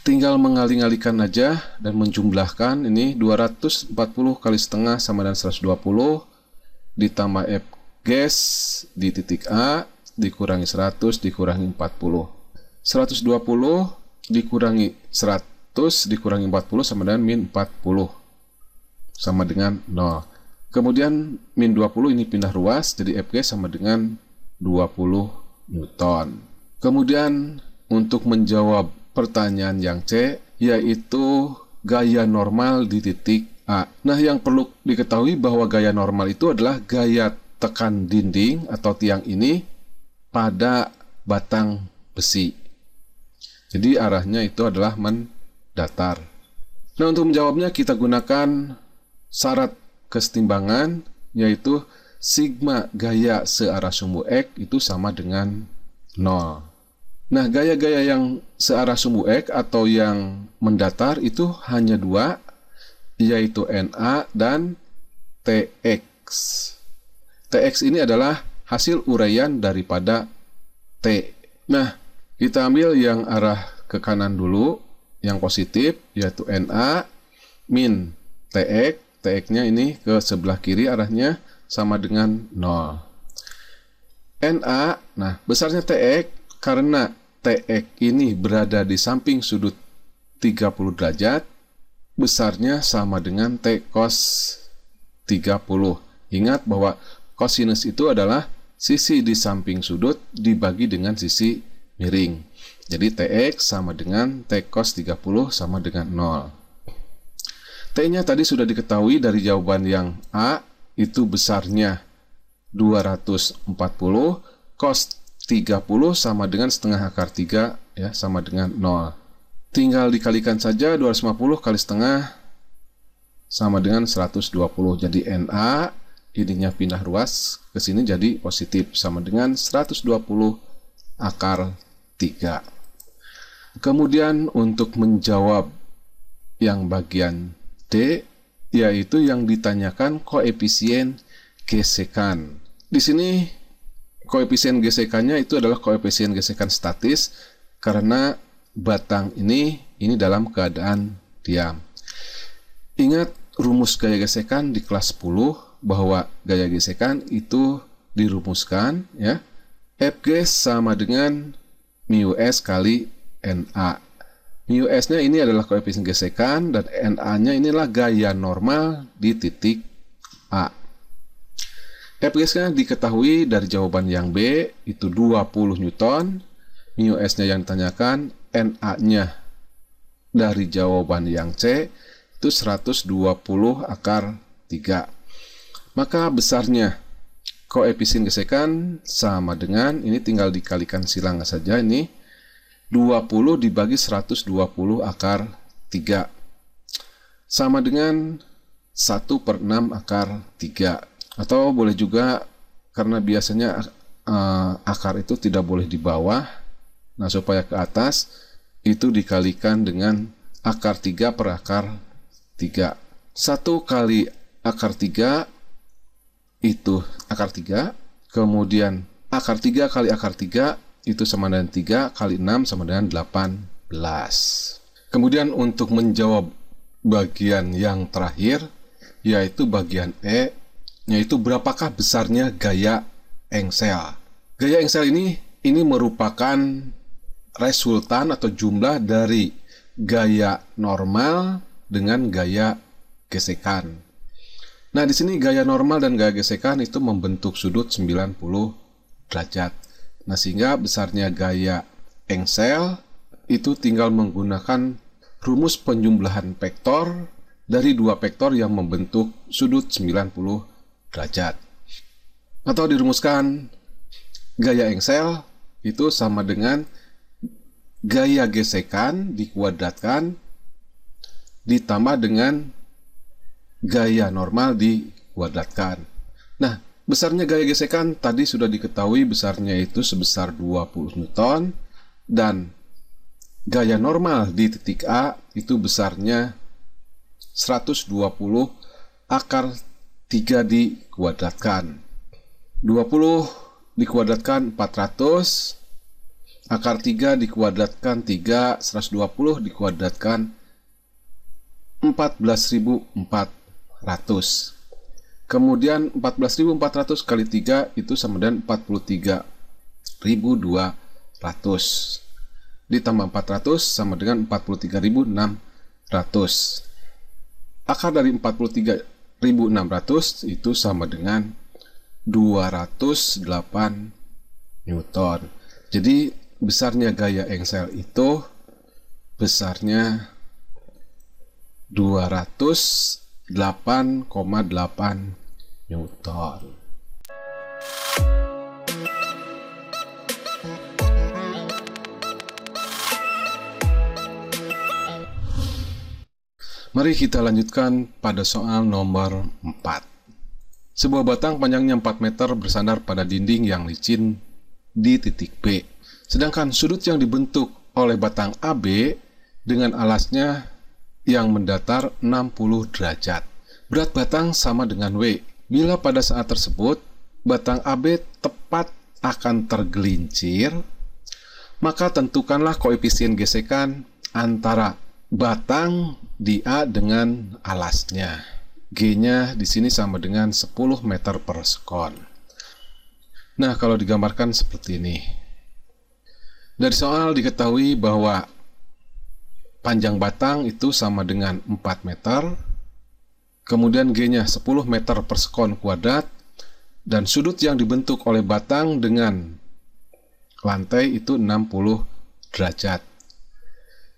Tinggal mengali-ngalikan aja dan menjumlahkan. Ini 240 kali setengah sama dengan 120 ditambah Fgs di titik A dikurangi 100 dikurangi 40. 120 dikurangi 100 dikurangi 40 sama dengan min 40 sama dengan 0. Kemudian min 20 ini pindah ruas, jadi Fg sama dengan 20 Newton. Kemudian untuk menjawab pertanyaan yang C, yaitu gaya normal di titik A. Nah, yang perlu diketahui bahwa gaya normal itu adalah gaya tekan dinding atau tiang ini pada batang besi. Jadi arahnya itu adalah mendatar. Nah, untuk menjawabnya kita gunakan syarat kesetimbangan, yaitu sigma gaya searah sumbu X itu sama dengan 0. Nah, gaya-gaya yang searah sumbu X atau yang mendatar itu hanya dua, yaitu Na dan Tx. Tx ini adalah hasil uraian daripada T. Nah, kita ambil yang arah ke kanan dulu, yang positif, yaitu Na min Tx. Tx-nya ini ke sebelah kiri arahnya sama dengan 0. Na, nah besarnya Tx karena Tx ini berada di samping sudut 30 derajat, besarnya sama dengan T cos 30. Ingat bahwa kosinus itu adalah sisi di samping sudut dibagi dengan sisi miring. Jadi Tx sama dengan T cos 30 sama dengan 0. T-nya tadi sudah diketahui dari jawaban yang A, itu besarnya 240, cos 30 sama dengan setengah akar 3 ya, sama dengan 0. tinggal dikalikan saja 250 kali setengah sama dengan 120. Jadi Na ininya pindah ruas ke sini jadi positif sama dengan 120 akar 3. Kemudian untuk menjawab yang bagian D, yaitu yang ditanyakan koefisien gesekan. Di sini koefisien gesekannya itu adalah koefisien gesekan statis karena batang ini dalam keadaan diam. Ingat rumus gaya gesekan di kelas 10 bahwa gaya gesekan itu dirumuskan ya. Fg sama dengan mu s kali Na. Mu s-nya ini adalah koefisien gesekan dan Na-nya inilah gaya normal di titik A. Fg-nya diketahui dari jawaban yang B itu 20 Newton. Mu s-nya yang ditanyakan, Na-nya dari jawaban yang C itu 120 akar 3. Maka besarnya koefisien gesekan sama dengan, ini tinggal dikalikan silang saja, ini 20 dibagi 120 akar 3 sama dengan 1/6 akar 3. Atau boleh juga, karena biasanya akar itu tidak boleh di bawah, nah supaya ke atas itu dikalikan dengan akar 3 per akar 3. 1 kali akar 3 itu akar 3, kemudian akar 3 kali akar 3 itu sama dengan 3 kali 6 sama dengan 18. Kemudian untuk menjawab bagian yang terakhir, yaitu bagian E, yaitu berapakah besarnya gaya engsel. Gaya engsel ini merupakan resultan atau jumlah dari gaya normal dengan gaya gesekan. Nah, di sini gaya normal dan gaya gesekan itu membentuk sudut 90 derajat. Nah, sehingga besarnya gaya engsel itu tinggal menggunakan rumus penjumlahan vektor dari dua vektor yang membentuk sudut 90 derajat. Atau dirumuskan gaya engsel itu sama dengan gaya gesekan dikuadratkan ditambah dengan gaya normal dikuadratkan. Nah, besarnya gaya gesekan tadi sudah diketahui, besarnya itu sebesar 20 Newton, dan gaya normal di titik A itu besarnya 120 akar 3 dikuadratkan. 20 dikuadratkan 400, akar 3 dikuadratkan 3, 120 dikuadratkan 14.400. Kemudian 14.400 kali 3 itu sama dengan 43.200. Ditambah 400 sama dengan 43.600. Akar dari 43.600 itu sama dengan 208 Newton. Jadi besarnya gaya engsel itu besarnya 208,8 Newton. Mari kita lanjutkan pada soal nomor 4. Sebuah batang panjangnya 4 meter bersandar pada dinding yang licin di titik B. Sedangkan sudut yang dibentuk oleh batang AB dengan alasnya yang mendatar 60 derajat. Berat batang sama dengan W. Bila pada saat tersebut batang AB tepat akan tergelincir, maka tentukanlah koefisien gesekan antara batang di A dengan alasnya. G-nya di sini sama dengan 10 meter per sekon. Nah, kalau digambarkan seperti ini. Dari soal diketahui bahwa panjang batang itu sama dengan 4 meter, kemudian G-nya 10 meter per sekon kuadrat, dan sudut yang dibentuk oleh batang dengan lantai itu 60 derajat.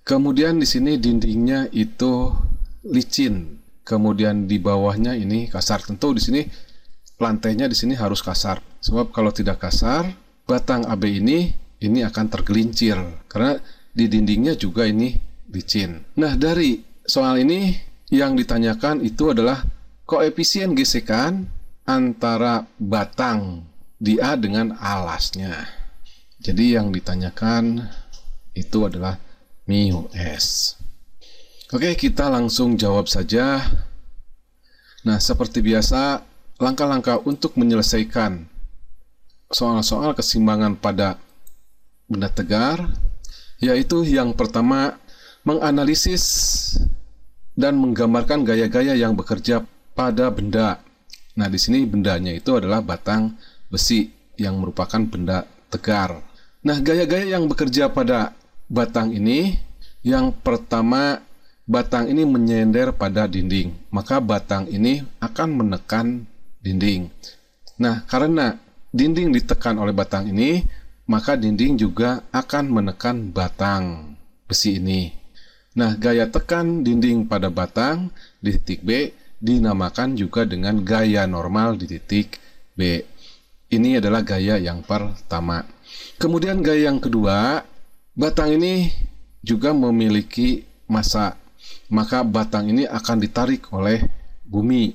Kemudian di sini dindingnya itu licin, kemudian di bawahnya ini kasar. Tentu di sini lantainya di sini harus kasar, sebab kalau tidak kasar, batang AB ini akan tergelincir karena di dindingnya juga ini licin. Nah, dari soal ini yang ditanyakan itu adalah koefisien gesekan antara batang di A dengan alasnya. Jadi yang ditanyakan itu adalah mu S. Oke, kita langsung jawab saja. Nah, seperti biasa, langkah-langkah untuk menyelesaikan soal-soal keseimbangan pada benda tegar, yaitu yang pertama, menganalisis dan menggambarkan gaya-gaya yang bekerja pada benda. Nah, di sini bendanya itu adalah batang besi yang merupakan benda tegar. Nah, gaya-gaya yang bekerja pada batang ini, yang pertama, batang ini menyender pada dinding, maka batang ini akan menekan dinding. Nah, karena dinding ditekan oleh batang ini, maka dinding juga akan menekan batang besi ini. Nah, gaya tekan dinding pada batang di titik B dinamakan juga dengan gaya normal di titik B. Ini adalah gaya yang pertama. Kemudian gaya yang kedua, batang ini juga memiliki massa, maka batang ini akan ditarik oleh bumi.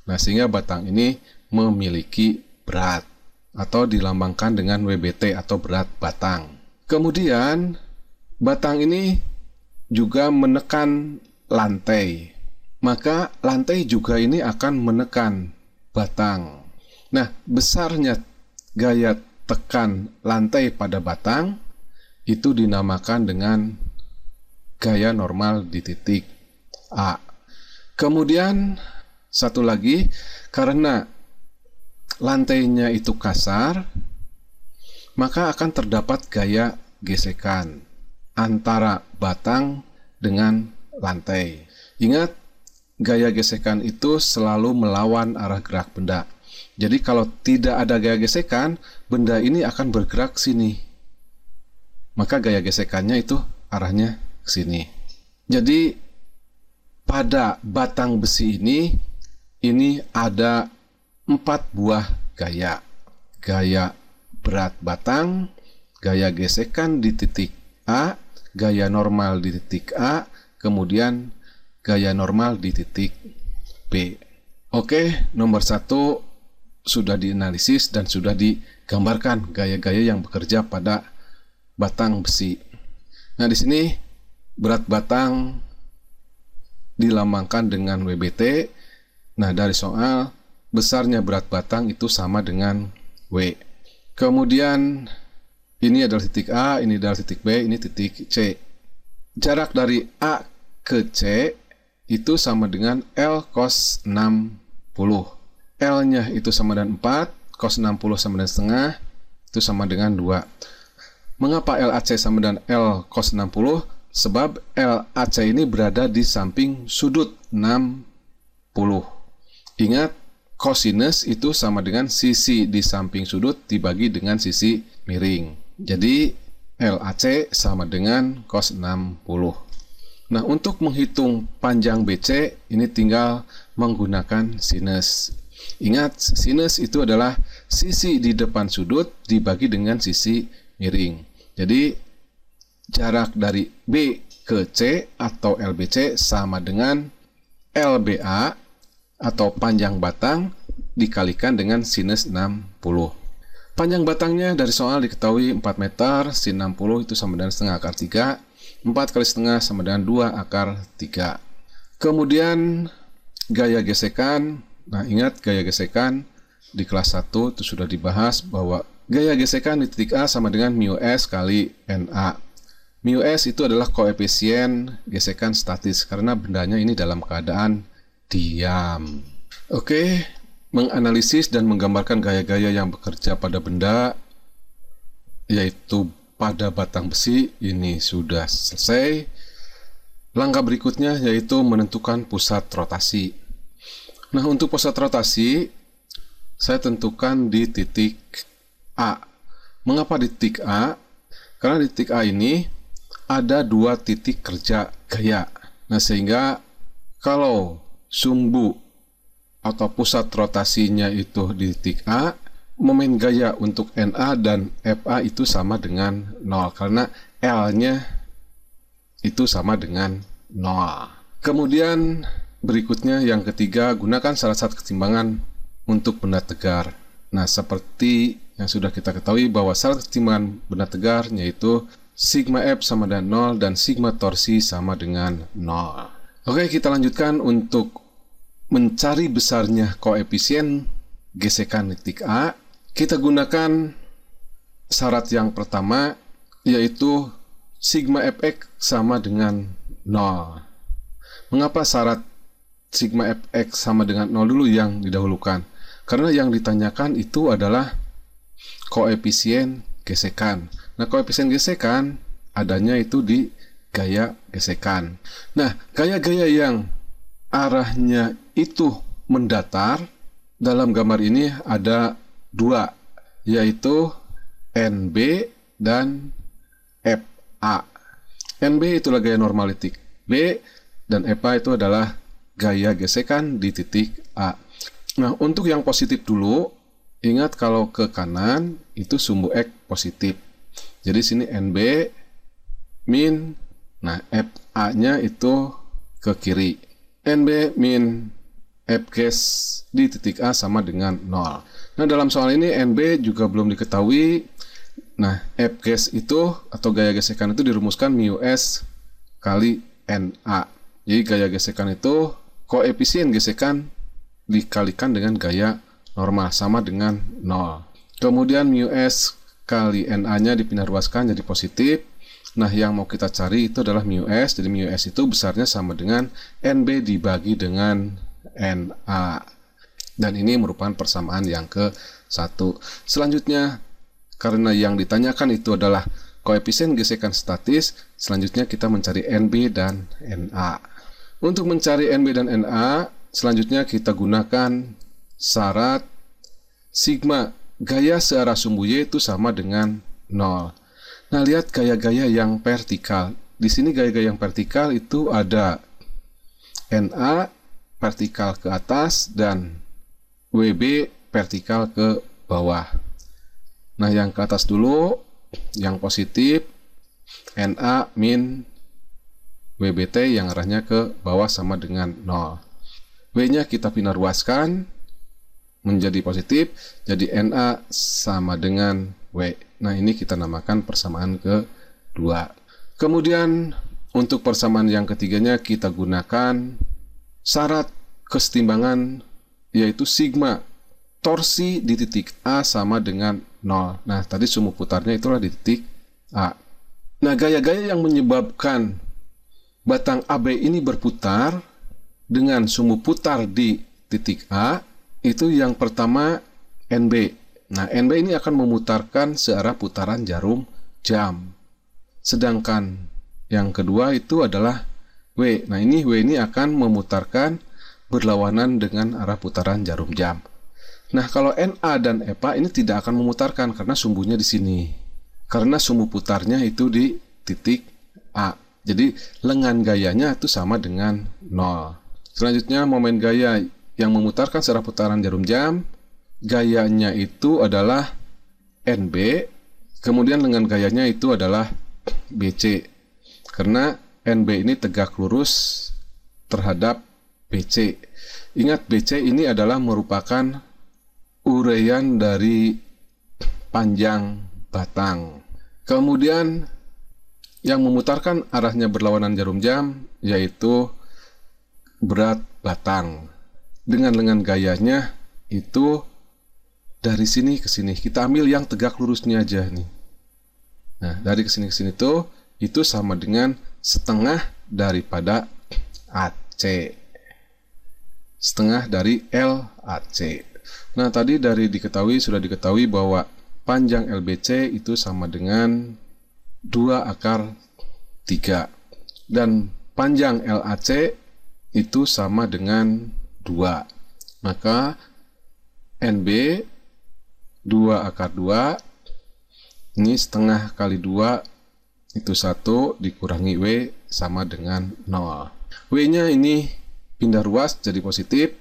Nah, sehingga batang ini memiliki berat atau dilambangkan dengan WBT atau berat batang. Kemudian batang ini juga menekan lantai, maka lantai juga ini akan menekan batang. Nah, besarnya gaya tekan lantai pada batang itu dinamakan dengan gaya normal di titik A. Kemudian satu lagi, karena lantainya itu kasar, maka akan terdapat gaya gesekan antara batang dengan lantai. Ingat, gaya gesekan itu selalu melawan arah gerak benda. Jadi kalau tidak ada gaya gesekan, benda ini akan bergerak ke sini. Maka gaya gesekannya itu arahnya ke sini. Jadi pada batang besi ini ada 4 buah gaya. Gaya berat batang, gaya gesekan di titik A, gaya normal di titik A, kemudian gaya normal di titik B. Oke, nomor 1 sudah dianalisis dan sudah digambarkan gaya-gaya yang bekerja pada batang besi. Nah, di sini berat batang dilambangkan dengan WBT. Nah, dari soal, besarnya berat batang itu sama dengan W. Kemudian ini adalah titik A, ini adalah titik B, ini titik C. Jarak dari A ke C itu sama dengan L cos 60. L-nya itu sama dengan 4, cos 60 sama dengan setengah, itu sama dengan 2. Mengapa LAC sama dengan L cos 60? Sebab LAC ini berada di samping sudut 60. Ingat, kosinus itu sama dengan sisi di samping sudut dibagi dengan sisi miring. Jadi, LAC sama dengan cos 60. Nah, untuk menghitung panjang BC, ini tinggal menggunakan sinus. Ingat, sinus itu adalah sisi di depan sudut dibagi dengan sisi miring. Jadi, jarak dari B ke C atau LBC sama dengan LBA atau panjang batang dikalikan dengan sinus 60. Panjang batangnya dari soal diketahui 4 meter, sin 60 itu sama dengan setengah akar 3, 4 kali setengah sama dengan 2 akar 3. Kemudian gaya gesekan. Nah, ingat gaya gesekan di kelas 1 itu sudah dibahas bahwa gaya gesekan di titik A sama dengan mu S kali NA. Mu S itu adalah koefisien gesekan statis karena bendanya ini dalam keadaan diam. Oke, menganalisis dan menggambarkan gaya-gaya yang bekerja pada benda, yaitu pada batang besi, ini sudah selesai. Langkah berikutnya yaitu menentukan pusat rotasi. Nah, untuk pusat rotasi, saya tentukan di titik A. Mengapa di titik A? Karena di titik A ini ada 2 titik kerja gaya. Nah, sehingga kalau sumbu atau pusat rotasinya itu di titik A, momen gaya untuk NA dan FA itu sama dengan 0. Karena L-nya itu sama dengan 0. Kemudian berikutnya yang ketiga, gunakan syarat keseimbangan untuk benda tegar. Nah, seperti yang sudah kita ketahui bahwa syarat keseimbangan benda tegar yaitu sigma F sama dengan 0 dan sigma torsi sama dengan 0. Oke, kita lanjutkan untuk mencari besarnya koefisien gesekan di titik A. Kita gunakan syarat yang pertama, yaitu sigma Fx sama dengan 0. Mengapa syarat sigma Fx sama dengan 0 dulu yang didahulukan? Karena yang ditanyakan itu adalah koefisien gesekan. Nah, koefisien gesekan adanya itu di gaya gesekan. Nah, gaya-gaya yang arahnya itu mendatar, dalam gambar ini ada dua, yaitu NB dan FA. NB itulah gaya normalitik B, dan FA itu adalah gaya gesekan di titik A. Nah, untuk yang positif dulu, ingat kalau ke kanan itu sumbu X positif. Jadi sini NB min, nah FA-nya itu ke kiri. NB min F gas di titik A sama dengan 0. Nah, dalam soal ini NB juga belum diketahui. Nah, F gas itu atau gaya gesekan itu dirumuskan mu S kali NA. Jadi gaya gesekan itu koefisien gesekan dikalikan dengan gaya normal sama dengan 0. Kemudian mu S kali NA-nya dipindah ruaskan jadi positif. Nah, yang mau kita cari itu adalah mu S. Jadi mu S itu besarnya sama dengan NB dibagi dengan NA. Dan ini merupakan persamaan yang ke-1. Selanjutnya, karena yang ditanyakan itu adalah koefisien gesekan statis, selanjutnya kita mencari NB dan NA. Untuk mencari NB dan NA, selanjutnya kita gunakan syarat sigma gaya searah sumbu Y itu sama dengan 0. Nah, lihat gaya-gaya yang vertikal. Di sini gaya-gaya yang vertikal itu ada NA vertikal ke atas dan WB vertikal ke bawah. Nah, yang ke atas dulu, yang positif, NA min WBT yang arahnya ke bawah sama dengan 0. W-nya kita pindah ruaskan menjadi positif, jadi NA sama dengan W. Nah, ini kita namakan persamaan kedua. Kemudian untuk persamaan yang ketiganya kita gunakan syarat kesetimbangan, yaitu sigma torsi di titik A sama dengan 0. Nah, tadi sumbu putarnya itulah di titik A. Nah, gaya-gaya yang menyebabkan batang AB ini berputar dengan sumbu putar di titik A, itu yang pertama NB. Nah, NB ini akan memutarkan searah putaran jarum jam. Sedangkan yang kedua itu adalah W. Nah, ini W ini akan memutarkan berlawanan dengan arah putaran jarum jam. Nah, kalau NA dan EPA ini tidak akan memutarkan karena sumbunya di sini. Karena sumbu putarnya itu di titik A. Jadi lengan gayanya itu sama dengan 0. Selanjutnya momen gaya yang memutarkan searah putaran jarum jam, gayanya itu adalah NB, kemudian lengan gayanya itu adalah BC. Karena NB ini tegak lurus terhadap BC. Ingat, BC ini adalah merupakan uraian dari panjang batang. Kemudian yang memutarkan arahnya berlawanan jarum jam yaitu berat batang. Dengan lengan gayanya itu dari sini ke sini. Kita ambil yang tegak lurusnya aja nih. Nah, dari kesini ke sini tuh itu sama dengan setengah daripada AC. Setengah dari LAC. Nah, tadi sudah diketahui bahwa panjang LBC itu sama dengan 2 akar 3. Dan panjang LAC itu sama dengan 2. Maka NB 2 akar 2, ini setengah kali 2 itu 1 dikurangi W sama dengan 0. W-nya ini pindah ruas jadi positif,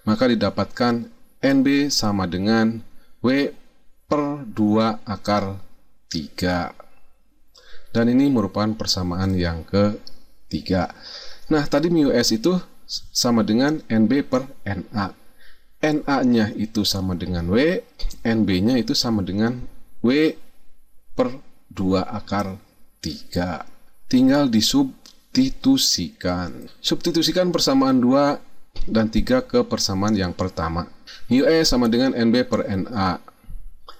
maka didapatkan NB sama dengan W per 2 akar 3. Dan ini merupakan persamaan yang ketiga. Nah, tadi mu S itu sama dengan NB per NA. NA-nya itu sama dengan W, NB-nya itu sama dengan W per 2 akar 3. Tinggal disubstitusikan. Substitusikan persamaan 2 dan 3 ke persamaan yang pertama. Mu S sama dengan NB per NA.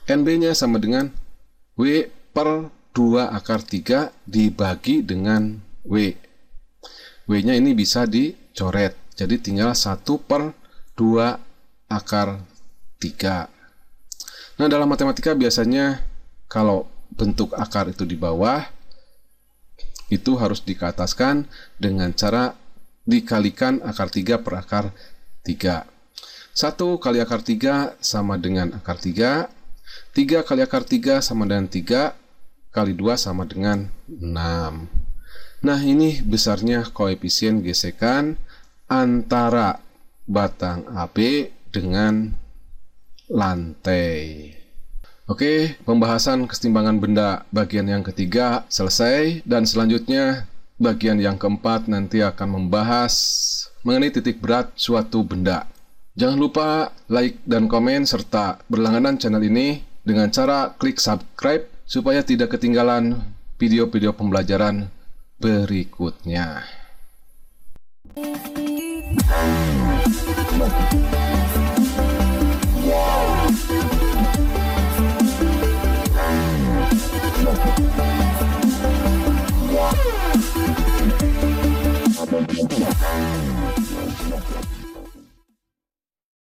NB-nya sama dengan W per 2 akar 3 dibagi dengan W. W-nya ini bisa dicoret. Jadi tinggal 1 per 2 akar 3. Nah, dalam matematika biasanya kalau bentuk akar itu di bawah, itu harus dikeataskan dengan cara dikalikan akar 3 per akar 3. 1 kali akar 3 sama dengan akar 3. 3 kali akar 3 sama dengan 3. Kali 2 sama dengan 6. Nah, ini besarnya koefisien gesekan antara batang AB dengan lantai. Oke, pembahasan kesetimbangan benda bagian yang ketiga selesai, dan selanjutnya bagian yang keempat nanti akan membahas mengenai titik berat suatu benda. Jangan lupa like dan komen serta berlangganan channel ini dengan cara klik subscribe supaya tidak ketinggalan video-video pembelajaran berikutnya. Wow.